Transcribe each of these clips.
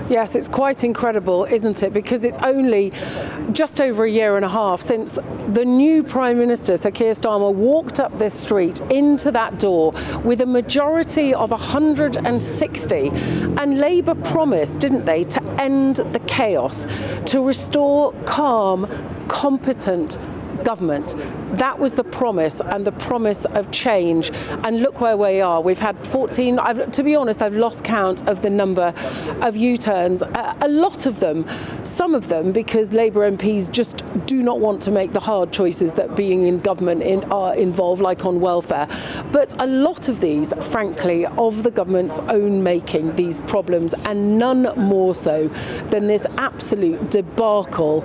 Yes, it's quite incredible, isn't it? Because it's only just over a year and a half since the new Prime Minister, Sir Keir Starmer, walked up this street into that door with a majority of 160. And Labour promised, didn't they, to end the chaos, to restore calm, competent government. That was the promise, and the promise of change. And look where we are. We've had 14, to be honest, I've lost count of the number of U-turns. A lot of them, some of them because Labour MPs just do not want to make the hard choices that being in government are involved, like on welfare. But a lot of these, frankly, of the government's own making, these problems, and none more so than this absolute debacle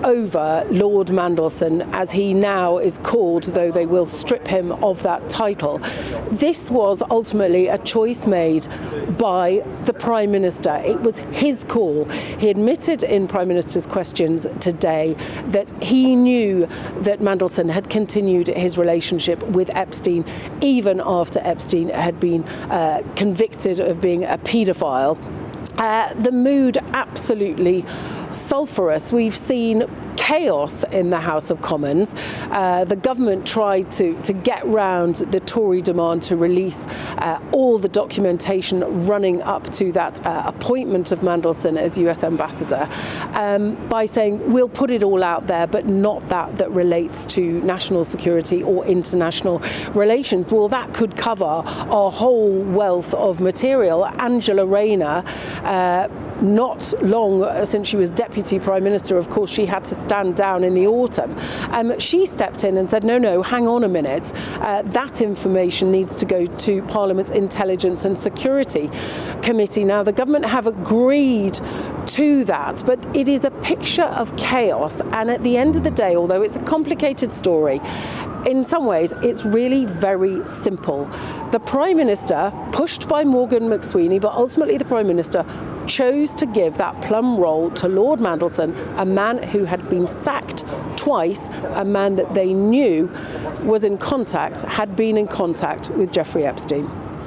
over Lord Mandelson, as he now is called, though they will strip him of that title. This was ultimately a choice made by the Prime Minister. It was his call. He admitted in Prime Minister's questions today that he knew that Mandelson had continued his relationship with Epstein even after Epstein had been convicted of being a paedophile. The mood absolutely sulphurous. We've seen chaos in the House of Commons. The government tried to get round the Tory demand to release all the documentation running up to that appointment of Mandelson as US ambassador by saying we'll put it all out there, but not that relates to national security or international relations. Well, that could cover a whole wealth of material. Angela Rayner, not long since she was Deputy Prime Minister, of course, she had to stand down in the autumn. She stepped in and said, no, hang on a minute. That information needs to go to Parliament's Intelligence and Security Committee. Now, the government have agreed to that, but it is a picture of chaos. And at the end of the day, although it's a complicated story, in some ways, it's really very simple. The Prime Minister, pushed by Morgan McSweeney, but ultimately the Prime Minister, chose to give that plum role to Lord Mandelson, a man who had been sacked twice, a man that they knew was in contact, had been in contact with Jeffrey Epstein.